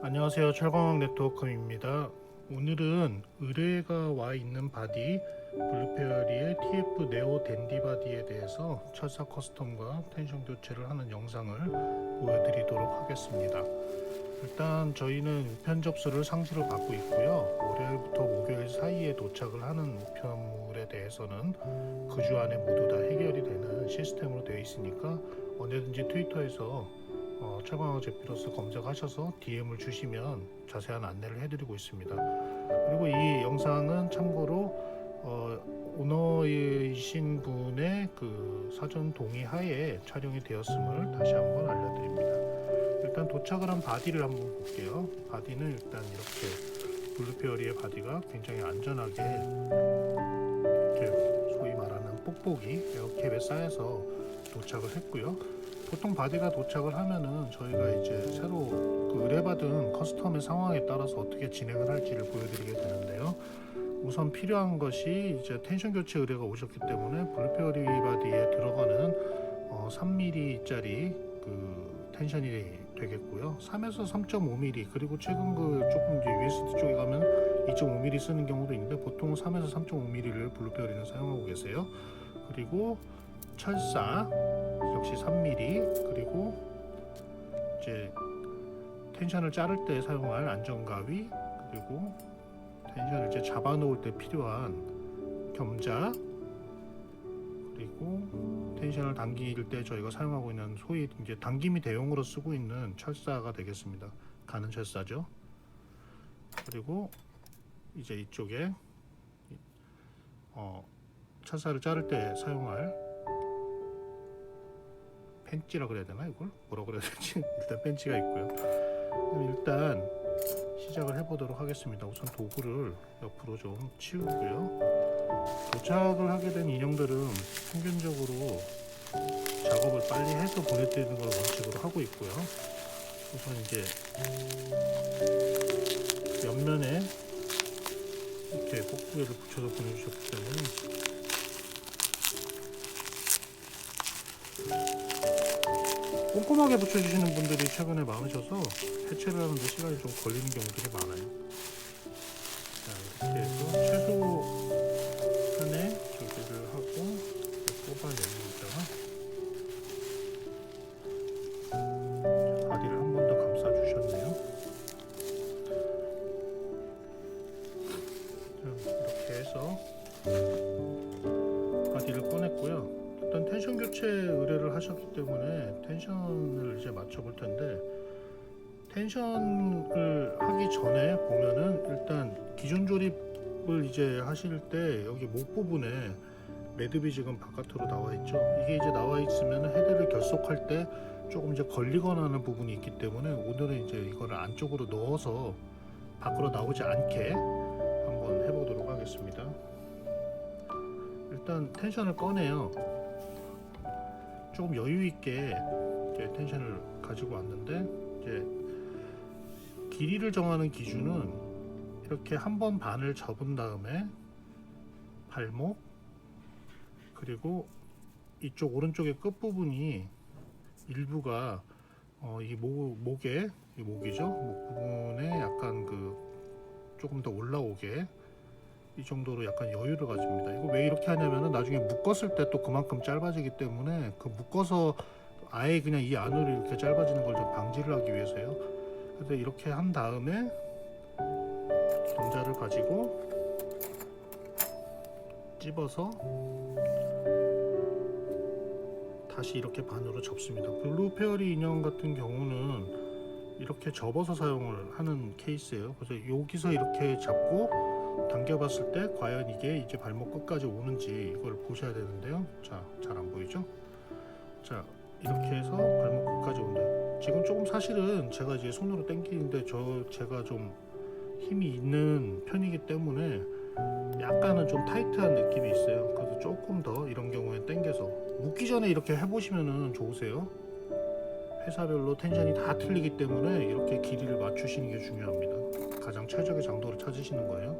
안녕하세요, 철광학 네트워크입니다. 오늘은 의뢰가 와 있는 바디 블루페어리의 TF 네오 댄디 바디에 대해서 철사 커스텀과 텐션 교체를 하는 영상을 보여드리도록 하겠습니다. 일단 저희는 우편 접수를 상지로 받고 있고요. 월요일부터 목요일 사이에 도착을 하는 우편물에 대해서는 그 주 안에 모두 다 해결이 되는 시스템으로 되어 있으니까 언제든지 트위터에서 철광학 제피로스 검색하셔서 DM을 주시면 자세한 안내를 해드리고 있습니다. 그리고 이 영상은 참고로 오너이신 분의 그 사전 동의 하에 촬영이 되었음을 다시 한번 알려드립니다. 일단 도착을 한 바디를 한번 볼게요. 바디는 일단 이렇게 블루페어리의 바디가 굉장히 안전하게 이렇게 소위 말하는 뽁뽁이 에어캡에 쌓여서 도착을 했고요. 보통 바디가 도착을 하면은 저희가 이제 새로 그 의뢰받은 커스텀의 상황에 따라서 어떻게 진행을 할지를 보여드리게 되는데요. 우선 필요한 것이 이제 텐션 교체 의뢰가 오셨기 때문에 블루페어리 바디에 들어가는 3mm짜리 그 텐션이 되겠고요. 3에서 3.5mm 그리고 최근 그 조금 이제 USD 쪽에 가면 2.5mm 쓰는 경우도 있는데 보통 3에서 3.5mm를 블루페어리는 사용하고 계세요. 그리고 철사 역시 3mm 그리고 이제 텐션을 자를 때 사용할 안전가위 그리고 텐션을 이제 잡아 놓을 때 필요한 겸자 그리고 텐션을 당길 때 저희가 사용하고 있는 소위 이제 당김이 대용으로 쓰고 있는 철사가 되겠습니다. 가는 철사죠. 그리고 이제 이쪽에 철사를 자를 때 사용할 펜치라 그래야 되나 이걸? 뭐라 그래야 되지? 일단 펜치가 있고요. 그럼 일단 시작을 해보도록 하겠습니다. 우선 도구를 옆으로 좀 치우고요. 도착을 하게 된 인형들은 평균적으로 작업을 빨리 해서 보내드리는 걸 원칙으로 하고 있고요. 우선 이제 옆면에 이렇게 뽁뽁이를 붙여서 보내주셨기 때문에 꼼꼼하게 붙여주시는 분들이 최근에 많으셔서 해체를 하는데 시간이 좀 걸리는 경우들이 많아요. 자, 이렇게 해서 최소한의 조절을 하고 뽑아냅니다. 바디를 한 번 더 감싸주셨네요. 자, 이렇게 해서 바디를 꺼냈고요. 일단 텐션 교체 의뢰를 하셨기 때문에 텐션을 이제 맞춰볼 텐데 텐션을 하기 전에 보면은 일단 기존 조립을 이제 하실 때 여기 목 부분에 매듭이 지금 바깥으로 나와 있죠. 이게 이제 나와 있으면 헤드를 결속할 때 조금 이제 걸리거나 하는 부분이 있기 때문에 오늘은 이제 이거를 안쪽으로 넣어서 밖으로 나오지 않게 한번 해보도록 하겠습니다. 일단 텐션을 꺼내요. 조금 여유 있게 이제 텐션을 가지고 왔는데 이제 길이를 정하는 기준은 이렇게 한 번 반을 접은 다음에 발목 그리고 이쪽 오른쪽의 끝 부분이 일부가 이 목에 이 목이죠. 목 부분에 약간 그 조금 더 올라오게 이 정도로 약간 여유를 가집니다. 이거 왜 이렇게 하냐면은 나중에 묶었을 때 또 그만큼 짧아지기 때문에 그 묶어서 아예 그냥 이 안으로 이렇게 짧아지는 걸 좀 방지를 하기 위해서요. 그래서 이렇게 한 다음에 점자를 가지고 찝어서 다시 이렇게 반으로 접습니다. 블루페어리 인형 같은 경우는 이렇게 접어서 사용을 하는 케이스예요. 그래서 여기서 이렇게 잡고 당겨봤을 때 과연 이게 이제 발목 끝까지 오는지 이걸 보셔야 되는데요. 자, 잘 안 보이죠? 자, 이렇게 해서 발목 끝까지 온다. 지금 조금 사실은 제가 이제 손으로 당기는데 제가 좀 힘이 있는 편이기 때문에 약간은 좀 타이트한 느낌이 있어요. 그래서 조금 더 이런 경우에 당겨서 묶기 전에 이렇게 해보시면은 좋으세요. 회사별로 텐션이 다 틀리기 때문에 이렇게 길이를 맞추시는 게 중요합니다. 가장 최적의 장도를 찾으시는 거예요.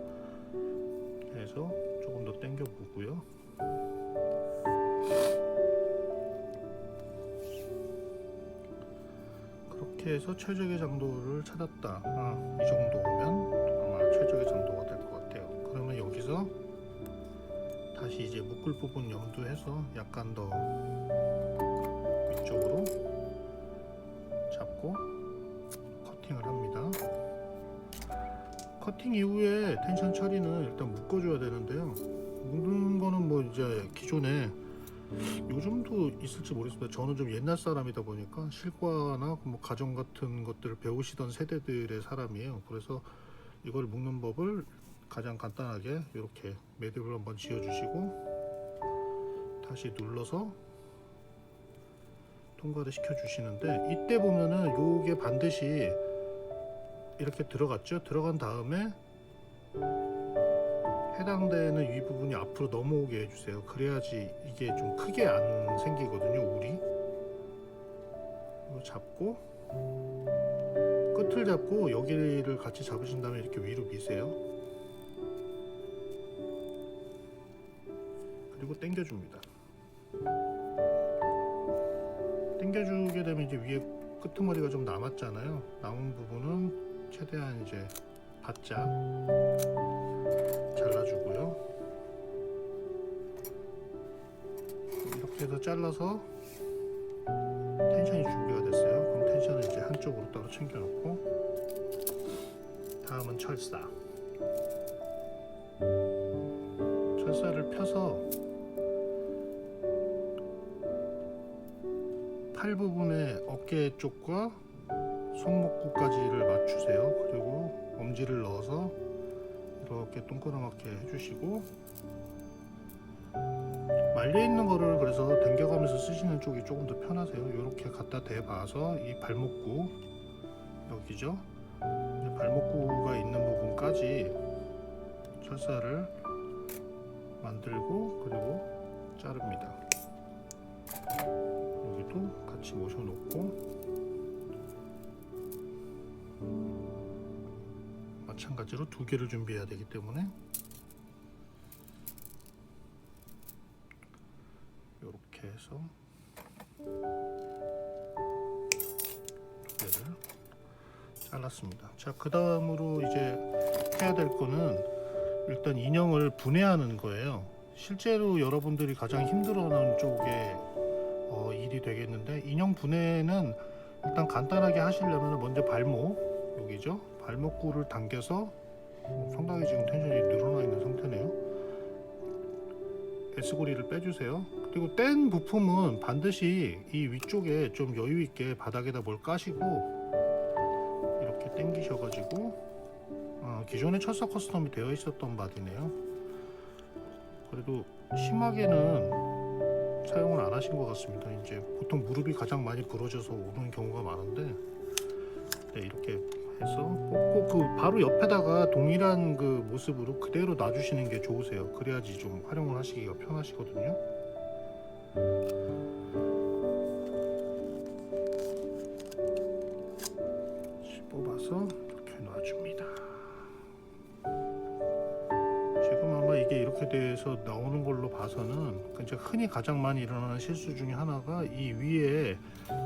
그래서 조금 더 당겨 보고요. 그렇게 해서 최적의 장도를 찾았다. 이 정도면 아마 최적의 장도가 될 것 같아요. 그러면 여기서 다시 이제 묶을 부분 염두해서 약간 더 위쪽으로 잡고 커팅을 합니다. 커팅 이후에 텐션 처리는 일단 묶어줘야 되는데요. 묶는 거는 뭐 이제 기존에 요즘도 있을지 모르겠습니다. 저는 좀 옛날 사람이다 보니까 실과나 뭐 가정 같은 것들을 배우시던 세대들의 사람이에요. 그래서 이걸 묶는 법을 가장 간단하게 이렇게 매듭을 한번 지어주시고 다시 눌러서 통과를 시켜주시는데, 이때 보면은 요게 반드시 이렇게 들어갔죠. 들어간 다음에 해당되는 위 부분이 앞으로 넘어오게 해주세요. 그래야지 이게 좀 크게 안 생기거든요, 울이. 이거 잡고 끝을 잡고 여기를 같이 잡으신 다음에 이렇게 위로 미세요. 그리고 당겨줍니다. 당겨주게 되면 이제 위에 끄트머리가 좀 남았잖아요. 남은 부분은 최대한 이제 바짝 잘라주고요. 이렇게 해서 잘라서 텐션이 준비가 됐어요. 그럼 텐션을 이제 한쪽으로 따로 챙겨놓고, 다음은 철사. 철사를 펴서 팔 부분의 어깨 쪽과 손목구까지를 맞추세요. 그리고 엄지를 넣어서 이렇게 동그랗게 해주시고, 말려있는 거를 그래서 당겨가면서 쓰시는 쪽이 조금 더 편하세요. 이렇게 갖다 대봐서 이 발목구 여기죠, 이제 발목구가 있는 부분까지 철사를 만들고 그리고 자릅니다. 여기도 같이 모셔놓고 마찬가지로 두 개를 준비해야 되기 때문에 이렇게 해서 두 개를 잘랐습니다. 자, 그 다음으로 이제 해야 될 거는 일단 인형을 분해하는 거예요. 실제로 여러분들이 가장 힘들어하는 쪽에 일이 되겠는데, 인형 분해는 일단 간단하게 하시려면 먼저 발목, 여기죠, 발목구를 당겨서 상당히 지금 텐션이 늘어나 있는 상태네요. S고리를 빼주세요. 그리고 뗀 부품은 반드시 이 위쪽에 좀 여유 있게 바닥에다 뭘 까시고 이렇게 당기셔가지고, 기존에 철사 커스텀이 되어 있었던 바디네요. 그래도 심하게는 사용을 안 하신 것 같습니다. 이제 보통 무릎이 가장 많이 부러져서 오는 경우가 많은데, 네, 이렇게 해서 꽂고 그 바로 옆에다가 동일한 그 모습으로 그대로 놔주시는 게 좋으세요. 그래야지 좀 활용을 하시기가 편하시거든요. 뽑아서 이렇게 놔줍니다. 지금 아마 이게 이렇게 돼서 나오는 걸로 봐서는 이제 흔히 가장 많이 일어나는 실수 중에 하나가, 이 위에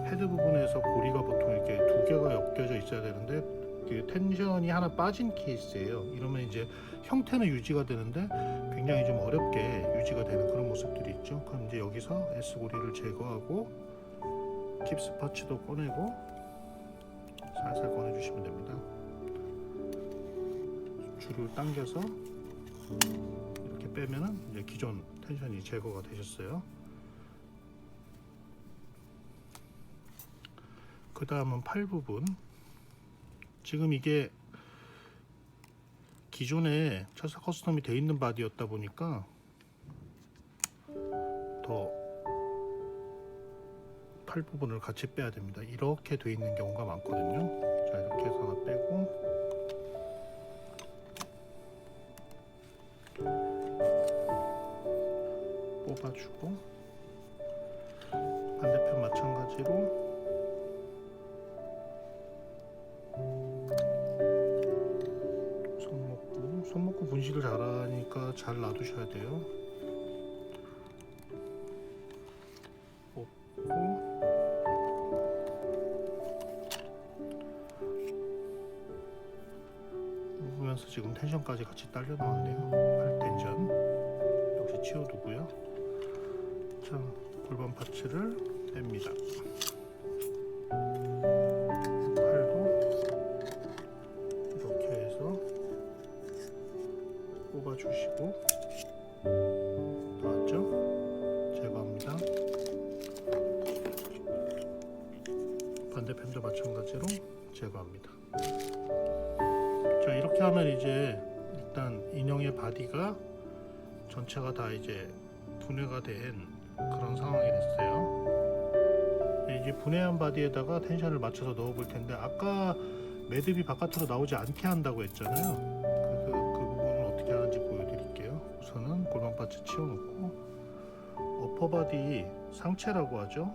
헤드 부분에서 고리가 보통 이렇게 두 개가 엮여져 있어야 되는데 그 텐션이 하나 빠진 케이스예요. 이러면 이제 형태는 유지가 되는데 굉장히 좀 어렵게 유지가 되는 그런 모습들이 있죠. 그럼 이제 여기서 S고리를 제거하고 킵스 파츠도 꺼내고 살살 꺼내주시면 됩니다. 줄을 당겨서 이렇게 빼면은 이제 기존 텐션이 제거가 되셨어요. 그 다음은 팔 부분. 지금 이게 기존에 철사 커스텀이 되어 있는 바디였다 보니까 더 팔 부분을 같이 빼야 됩니다. 이렇게 되어 있는 경우가 많거든요. 자, 이렇게 해서 하나 빼고, 뽑아주고, 반대편 마찬가지로 분실 잘하니까 잘 놔두셔야 돼요. 뽑고 보면서 지금 텐션까지 같이 딸려 나왔네요. 8텐션 역시 치워두고요. 자, 골반 파츠를 뺍니다. 팔도 이렇게 해서 뽑아주시고, 나왔죠? 제거합니다. 반대편도 마찬가지로 제거합니다. 자, 이렇게 하면 이제 일단 인형의 바디가 전체가 다 이제 분해가 된 그런 상황이 됐어요. 이제 분해한 바디에다가 텐션을 맞춰서 넣어 볼 텐데, 아까 매듭이 바깥으로 나오지 않게 한다고 했잖아요. 그래서 그 부분을 어떻게 하는지 보여드릴게요. 우선은 골반 파츠 치워놓고, 어퍼바디 상체라고 하죠.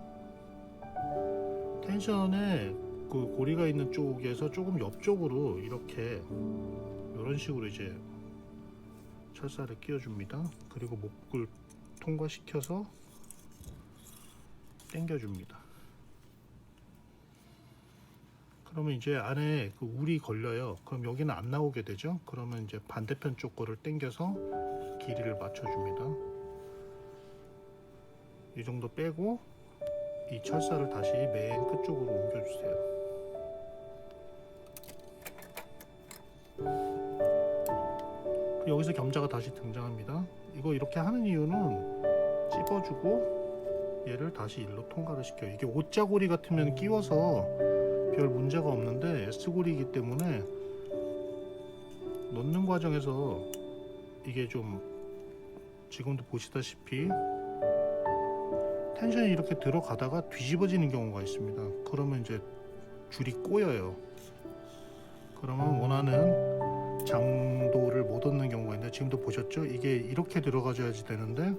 텐션에 그 고리가 있는 쪽에서 조금 옆쪽으로 이렇게 이런 식으로 이제 철사를 끼워줍니다. 그리고 목을 통과시켜서 당겨줍니다. 그러면 이제 안에 그 울이 걸려요. 그럼 여기는 안 나오게 되죠. 그러면 이제 반대편 쪽 거를 당겨서 길이를 맞춰줍니다. 이 정도 빼고 이 철사를 다시 맨 끝쪽으로 옮겨주세요. 여기서 겸자가 다시 등장합니다. 이거 이렇게 하는 이유는 찝어주고 얘를 다시 일로 통과를 시켜요. 이게 O자고리 같으면 끼워서 별 문제가 없는데 S고리이기 때문에 넣는 과정에서 이게 좀 지금도 보시다시피 텐션이 이렇게 들어가다가 뒤집어지는 경우가 있습니다. 그러면 이제 줄이 꼬여요. 그러면 원하는 장도를 못 얻는 경우가 있는데, 지금도 보셨죠? 이게 이렇게 들어가줘야지 되는데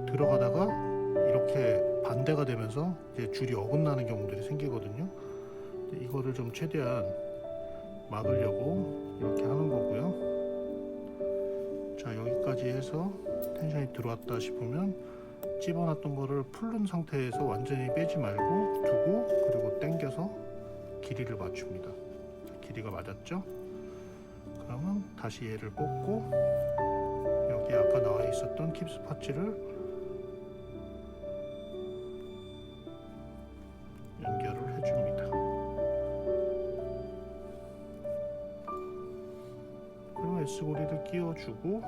들어가다가 이렇게 반대가 되면서 이제 줄이 어긋나는 경우들이 생기거든요. 이거를 좀 최대한 막으려고 이렇게 하는 거고요. 자, 여기까지 해서 텐션이 들어왔다 싶으면 집어놨던 거를 풀른 상태에서 완전히 빼지 말고 두고, 그리고 당겨서 길이를 맞춥니다. 길이가 맞았죠? 그러면 다시 얘를 뽑고 여기 아까 나와 있었던 킵스 파츠를 연결을 해줍니다. 그리고 S고리를 끼워주고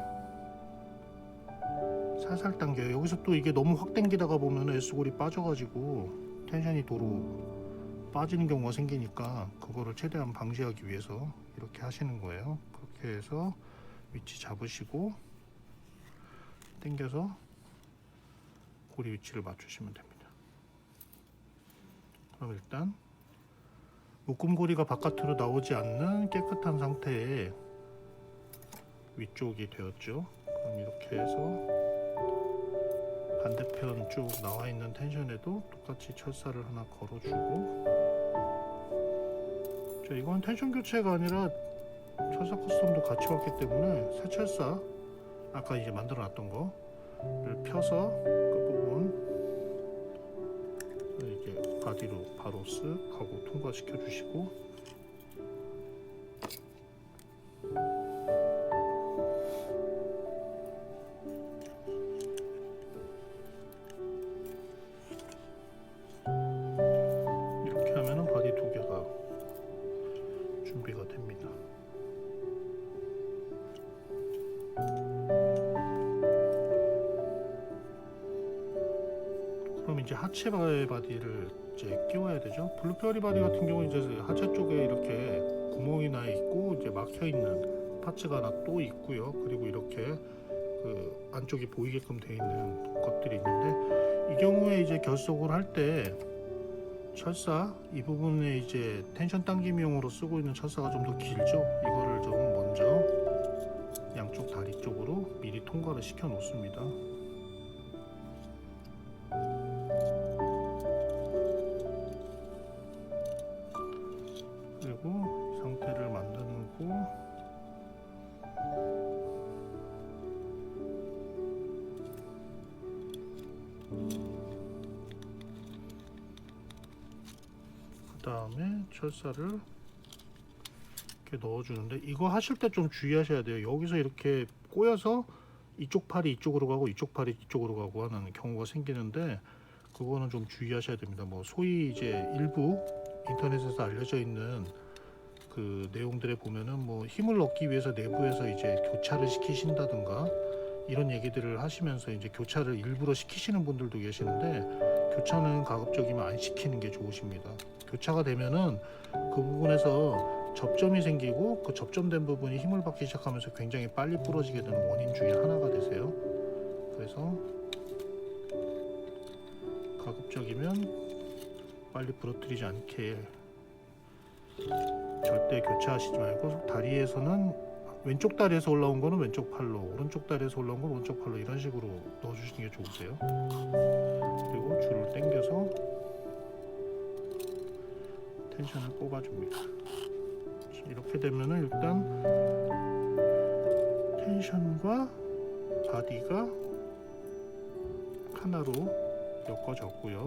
살살 당겨요. 여기서 또 이게 너무 확 당기다가 보면 S고리 빠져가지고 텐션이 도로 빠지는 경우가 생기니까 그거를 최대한 방지하기 위해서 이렇게 하시는 거예요. 그렇게 해서 위치 잡으시고 당겨서 고리 위치를 맞추시면 됩니다. 그럼 일단 묶음고리가 바깥으로 나오지 않는 깨끗한 상태의 위쪽이 되었죠. 그럼 이렇게 해서 반대편 쭉 나와 있는 텐션에도 똑같이 철사를 하나 걸어주고, 자, 이건 텐션 교체가 아니라 철사 커스텀도 같이 왔기 때문에 새 철사 아까 이제 만들어 놨던 거를 펴서 끝부분 이렇게 바디로 바로 쓱 하고 통과시켜 주시고, 이렇게 하면은 바디 두 개가 준비가 됩니다. 그럼 이제 하체 바디를 이제 끼워야 되죠. 블루페어리 바디 같은 경우 이제 하체 쪽에 이렇게 구멍이 나 있고 이제 막혀 있는 파츠가 하나 또 있고요. 그리고 이렇게 그 안쪽이 보이게끔 되어 있는 것들이 있는데, 이 경우에 이제 결속을 할 때 철사 이 부분에 이제 텐션 당김용으로 쓰고 있는 철사가 좀 더 길죠. 이거를 좀 먼저 양쪽 다리 쪽으로 미리 통과를 시켜 놓습니다. 그리고 이 상태를 만들고 다음에 철사를 이렇게 넣어주는데, 이거 하실 때 좀 주의하셔야 돼요. 여기서 이렇게 꼬여서 이쪽 팔이 이쪽으로 가고 이쪽 팔이 이쪽으로 가고 하는 경우가 생기는데, 그거는 좀 주의하셔야 됩니다. 뭐 소위 이제 일부 인터넷에서 알려져 있는 그 내용들에 보면은 뭐 힘을 얻기 위해서 내부에서 이제 교차를 시키신다든가 이런 얘기들을 하시면서 이제 교차를 일부러 시키시는 분들도 계시는데, 교차는 가급적이면 안 시키는 게 좋으십니다. 교차가 되면은 그 부분에서 접점이 생기고, 그 접점된 부분이 힘을 받기 시작하면서 굉장히 빨리 부러지게 되는 원인 중에 하나가 되세요. 그래서 가급적이면 빨리 부러뜨리지 않게 절대 교차하시지 말고, 다리에서는 왼쪽 다리에서 올라온 거는 왼쪽 팔로, 오른쪽 다리에서 올라온 건 오른쪽 팔로, 이런 식으로 넣어주시는 게 좋으세요. 그리고 줄을 당겨서 텐션을 뽑아줍니다. 이렇게 되면은 일단 텐션과 바디가 하나로 엮어졌고요.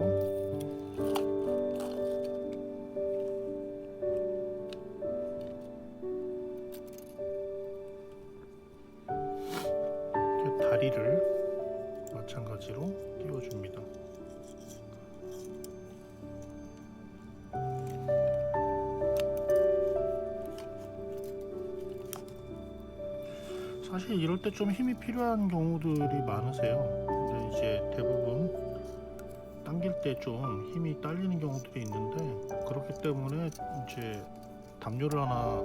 다리를 마찬가지로 띄워줍니다. 사실 이럴 때 좀 힘이 필요한 경우들이 많으세요. 근데 이제 대부분 당길 때 좀 힘이 딸리는 경우들이 있는데, 그렇기 때문에 이제 담요를 하나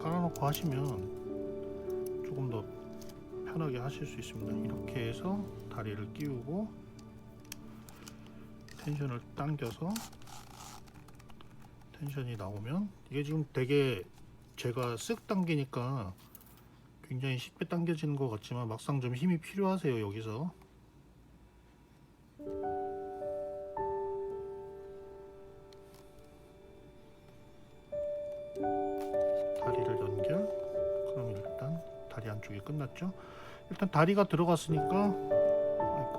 깔아놓고 하시면 조금 더 편하게 하실 수 있습니다. 이렇게 해서 다리를 끼우고 텐션을 당겨서 텐션이 나오면, 이게 지금 되게 제가 쓱 당기니까 굉장히 쉽게 당겨지는 것 같지만 막상 좀 힘이 필요하세요. 여기서 다리를 연결. 그럼 일단 다리 한쪽이 끝났죠. 일단 다리가 들어갔으니까, 아이고,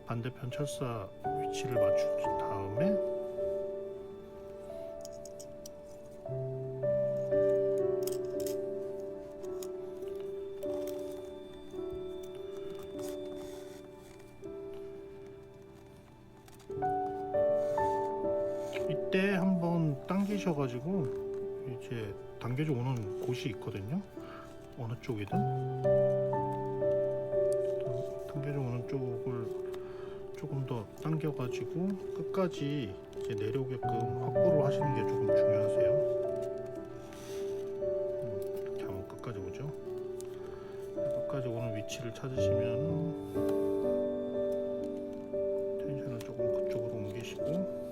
반대편 철사 위치를 맞춘 다음에 이때 한번 당기셔가지고 이제 당겨져 오는 곳이 있거든요. 어느 쪽이든 당겨져 오는 쪽을 조금 더 당겨가지고 끝까지 이제 내려오게끔 확보를 하시는 게 조금 중요하세요. 이렇게 하면 끝까지 오죠. 끝까지 오는 위치를 찾으시면 텐션을 조금 그쪽으로 옮기시고,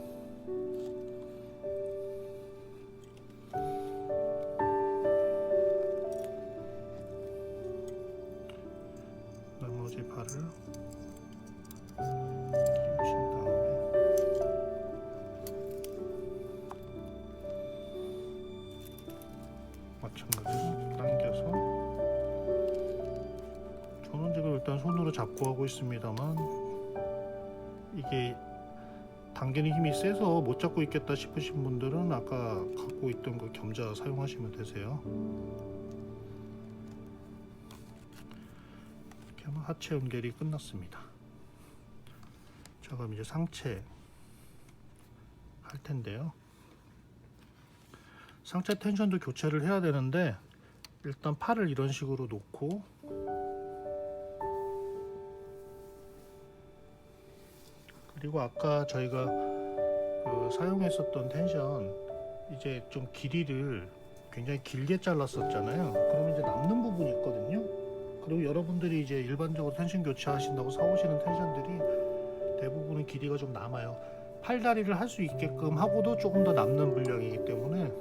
나머지 발을 끼우신 다음에 마찬가지로 당겨서, 저는 지금 일단 손으로 잡고 하고 있습니다만, 이게 당기는 힘이 세서 못 잡고 있겠다 싶으신 분들은 아까 갖고 있던 그 겸자 사용하시면 되세요. 이렇게 하면 하체 연결이 끝났습니다. 자, 그럼 이제 상체 할 텐데요. 상체 텐션도 교체를 해야 되는데, 일단 팔을 이런 식으로 놓고 그리고 아까 저희가 그 사용했었던 텐션, 이제 좀 길이를 굉장히 길게 잘랐었잖아요. 그럼 이제 남는 부분이 있거든요. 그리고 여러분들이 이제 일반적으로 텐션 교체하신다고 사오시는 텐션들이 대부분은 길이가 좀 남아요. 팔다리를 할 수 있게끔 하고도 조금 더 남는 분량이기 때문에,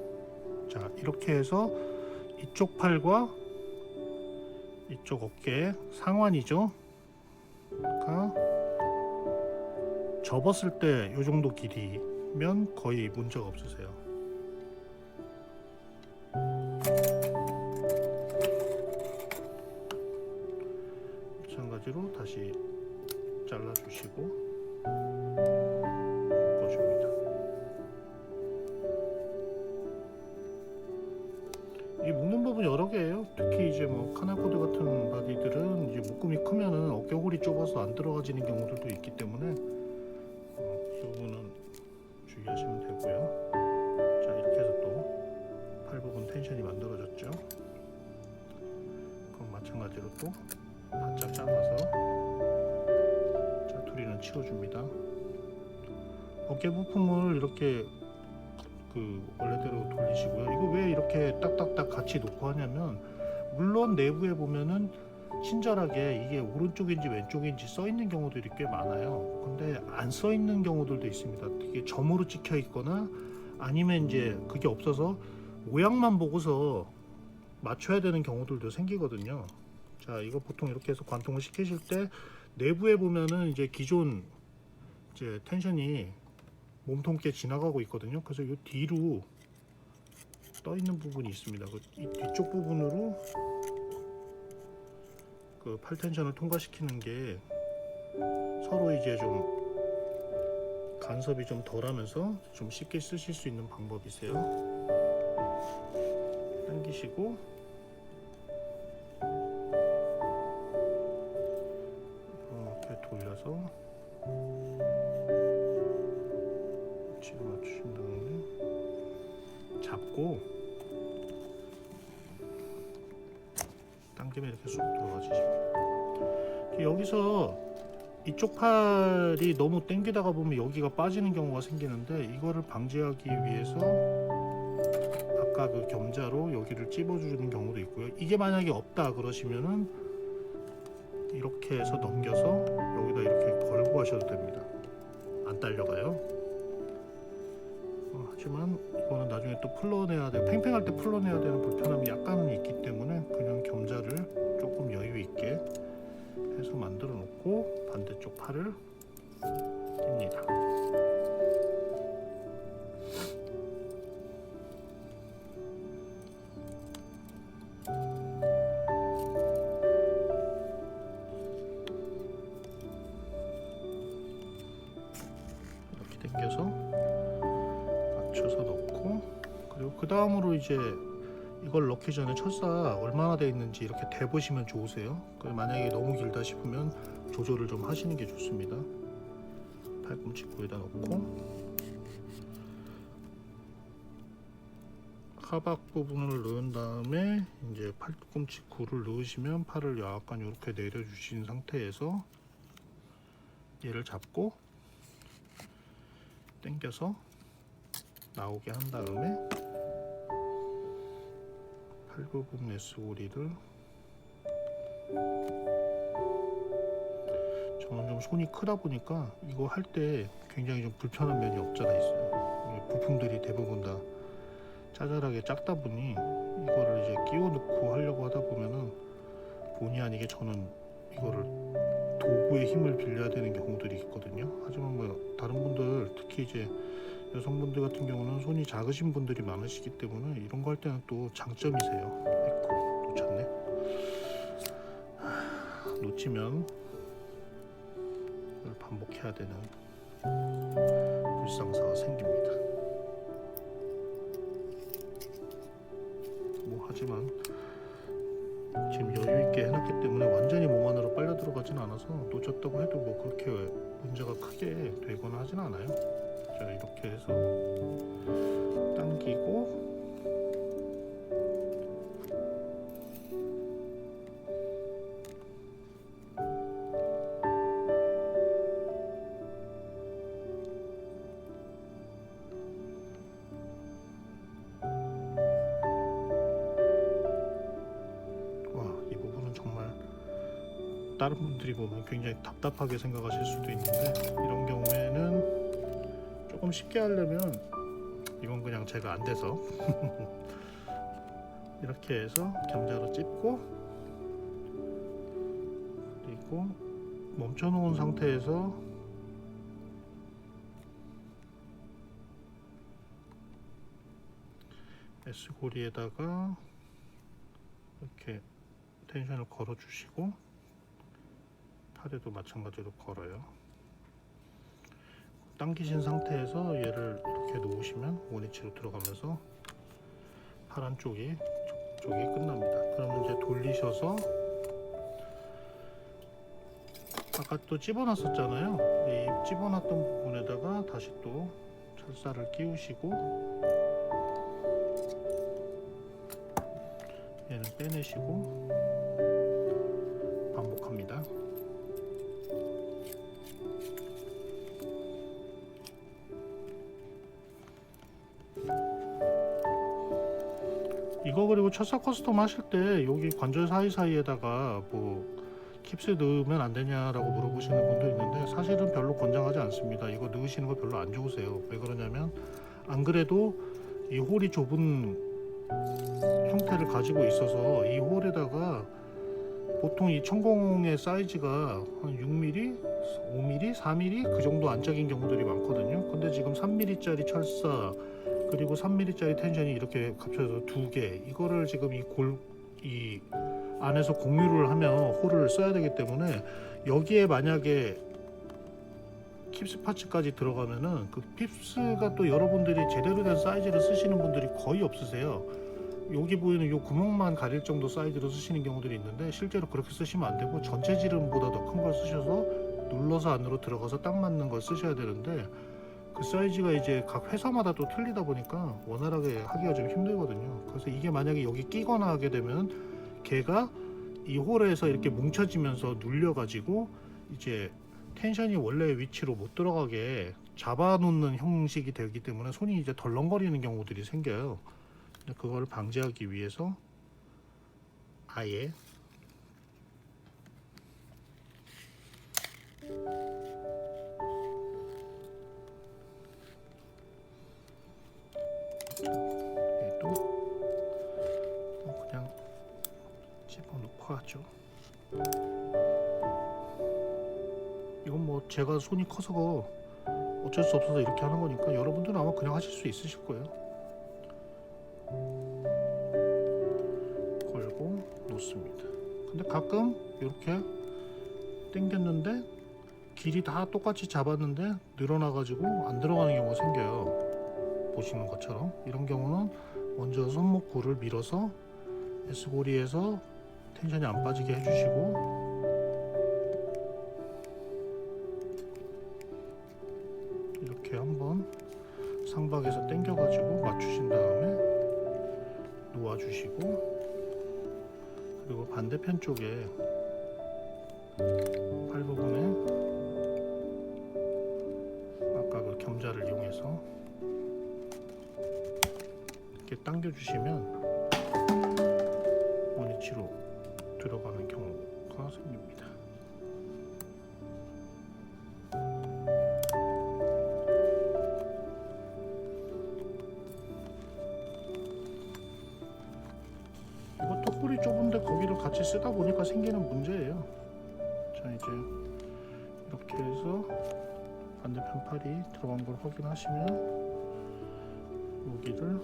자, 이렇게 해서 이쪽 팔과 이쪽 어깨 상완이죠. 그러니까 접었을 때 이 정도 길이면 거의 문제가 없으세요. 마찬가지로 다시 잘라주시고 묶어줍니다. 이제 뭐 카날코드 같은 바디들은 이제 묶음이 크면은 어깨홀이 좁아서 안 들어가지는 경우들도 있기 때문에 이 부분은 주의하시면 되고요. 자, 이렇게 해서 또 팔 부분 텐션이 만들어졌죠. 그럼 마찬가지로 또 바짝 잘라서 자, 둘이는 치워줍니다. 어깨 부품을 이렇게 원래대로 돌리시고요. 이거 왜 이렇게 딱딱딱 같이 놓고 하냐면, 물론 내부에 보면은 친절하게 이게 오른쪽인지 왼쪽인지 써 있는 경우들이 꽤 많아요. 근데 안 써 있는 경우들도 있습니다. 이게 점으로 찍혀 있거나 아니면 이제 그게 없어서 모양만 보고서 맞춰야 되는 경우들도 생기거든요. 자, 이거 보통 이렇게 해서 관통을 시키실 때 내부에 보면은 이제 기존 이제 텐션이 몸통께 지나가고 있거든요. 그래서 이 뒤로 떠 있는 부분이 있습니다. 이 뒤쪽 부분으로 그 팔 텐션을 통과시키는 게 서로 이제 좀 간섭이 좀 덜하면서 좀 쉽게 쓰실 수 있는 방법이세요. 당기시고 이렇게 돌려서 위치를 맞추신 다음에 잡고 당기면 이렇게 쑥 들어가지죠. 여기서 이쪽 팔이 너무 당기다가 보면 여기가 빠지는 경우가 생기는데, 이거를 방지하기 위해서 아까 그 겸자로 여기를 찝어주는 경우도 있고요. 이게 만약에 없다 그러시면은 이렇게 해서 넘겨서 여기다 이렇게 걸고 하셔도 됩니다. 안 딸려가요. 하지만 이거는 나중에 또 풀러내야 돼, 팽팽할 때 풀러내야 되는 불편함이 약간은 있기 때문에 그냥 겸자를 조금 여유 있게 해서 만들어 놓고 반대쪽 팔을 띱니다. 이렇게 당겨서 맞춰서 넣고, 그리고 그 다음으로 이제 이걸 넣기 전에 철사 얼마나 돼 있는지 이렇게 대보시면 좋으세요. 만약에 너무 길다 싶으면 조절을 좀 하시는 게 좋습니다. 팔꿈치 구에다 넣고 하박 부분을 넣은 다음에 이제 팔꿈치 구를 넣으시면 팔을 약간 이렇게 내려주신 상태에서 얘를 잡고 당겨서 나오게 한 다음에 팔 부분 S고리를, 저는 좀 손이 크다 보니까 이거 할 때 굉장히 좀 불편한 면이 없잖아 있어요. 부품들이 대부분 다 짜잘하게 작다 보니 이거를 이제 끼워 넣고 하려고 하다 보면은 본의 아니게 저는 이거를 도구의 힘을 빌려야 되는 경우들이 있거든요. 하지만 뭐 다른 분들, 특히 이제 여성분들 같은 경우는 손이 작으신 분들이 많으시기 때문에 이런 거 할 때는 또 장점이세요. 아이고, 놓쳤네. 놓치면 이걸 반복해야 되는 불상사가 생깁니다. 뭐 하지만 지금 여유 있게 해놨기 때문에 완전히 몸 안으로 빨려 들어가진 않아서 놓쳤다고 해도 뭐 그렇게 문제가 크게 되거나 하진 않아요. 자, 이렇게 해서 당기고 다른 분들이 보면 굉장히 답답하게 생각하실 수도 있는데, 이런 경우에는 조금 쉽게 하려면 이건 그냥 제가 안 돼서 이렇게 해서 겸자로 찝고, 그리고 멈춰 놓은 상태에서 S고리에다가 이렇게 텐션을 걸어 주시고, 팔에도 마찬가지로 걸어요. 당기신 상태에서 얘를 이렇게 놓으시면 원위치로 들어가면서 팔 한쪽이 저게 끝납니다. 그러면 이제 돌리셔서 아까 또 집어놨었잖아요. 이 집어놨던 부분에다가 다시 또 철사를 끼우시고 얘는 빼내시고 반복합니다. 이거 그리고 철사 커스텀 하실 때 여기 관절 사이사이에다가 뭐 킵스 넣으면 안 되냐라고 물어보시는 분도 있는데 사실은 별로 권장하지 않습니다. 이거 넣으시는 거 별로 안 좋으세요. 왜 그러냐면 안 그래도 이 홀이 좁은 형태를 가지고 있어서 이 홀에다가 보통 이 천공의 사이즈가 한 6mm, 5mm, 4mm 그 정도 안짝인 경우들이 많거든요. 근데 지금 3mm짜리 철사 그리고 3mm짜리 텐션이 이렇게 겹쳐서 두 개, 이거를 지금 이 안에서 공유를 하면 홀을 써야 되기 때문에 여기에 만약에 킵스 파츠까지 들어가면은 그 킵스가 또 여러분들이 제대로 된 사이즈를 쓰시는 분들이 거의 없으세요. 여기 보이는 요 구멍만 가릴 정도 사이즈로 쓰시는 경우들이 있는데 실제로 그렇게 쓰시면 안 되고 전체 지름보다 더 큰 걸 쓰셔서 눌러서 안으로 들어가서 딱 맞는 걸 쓰셔야 되는데 그 사이즈가 이제 각 회사마다 또 틀리다 보니까 원활하게 하기가 좀 힘들거든요. 그래서 이게 만약에 여기 끼거나 하게 되면 걔가 이 홀에서 이렇게 뭉쳐지면서 눌려 가지고 이제 텐션이 원래 위치로 못 들어가게 잡아 놓는 형식이 되기 때문에 손이 이제 덜렁거리는 경우들이 생겨요. 그걸 방지하기 위해서 아예 얘도 그냥 집어넣고 하죠. 이건 뭐 제가 손이 커서 어쩔 수 없어서 이렇게 하는 거니까 여러분들은 아마 그냥 하실 수 있으실 거예요. 걸고 놓습니다. 근데 가끔 이렇게 당겼는데 길이 다 똑같이 잡았는데 늘어나가지고 안 들어가는 경우가 생겨요. 보시는 것처럼 이런 경우는 먼저 손목구를 밀어서 S고리에서 텐션이 안 빠지게 해주시고 이렇게 한번 상박에서 당겨가지고 맞추신 다음에 놓아주시고 그리고 반대편 쪽에 팔 부분에 아까 그 겸자를 이용해서 이렇게 당겨주시면 원위치로 들어가는 경우가 생깁니다. 이것도 홀이 좁은데 거기를 같이 쓰다 보니까 생기는 문제예요. 자, 이제 이렇게 해서 반대편 팔이 들어간 걸 확인하시면 여기를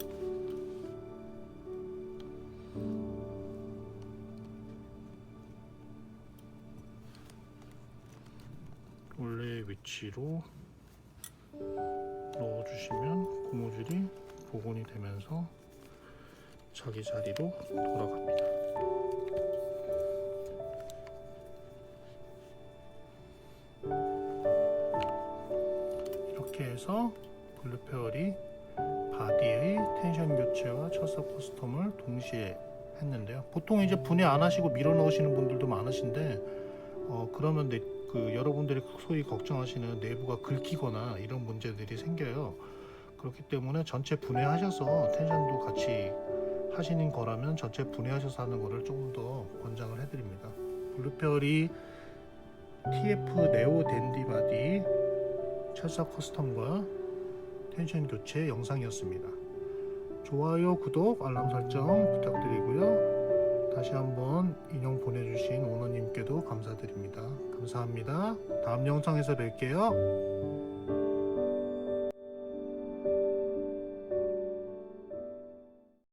원래의 위치로 넣어주시면 고무줄이 복원이 되면서 자기 자리로 돌아갑니다. 이렇게 해서 블루페어리 바디의 텐션 교체와 철사 커스텀을 동시에 했는데요. 보통 이제 분해 안 하시고 밀어 넣으시는 분들도 많으신데 그러면 그 여러분들이 소위 걱정하시는 내부가 긁히거나 이런 문제들이 생겨요. 그렇기 때문에 전체 분해하셔서 텐션도 같이 하시는 거라면 전체 분해하셔서 하는 거를 조금 더 권장을 해드립니다. 블루페어리 TF 네오 댄디 바디 철사 커스텀과 텐션 교체 영상이었습니다. 좋아요, 구독, 알람 설정 부탁드리고요. 다시 한번 인형 보내주신 오너님께도 감사드립니다. 감사합니다. 다음 영상에서 뵐게요.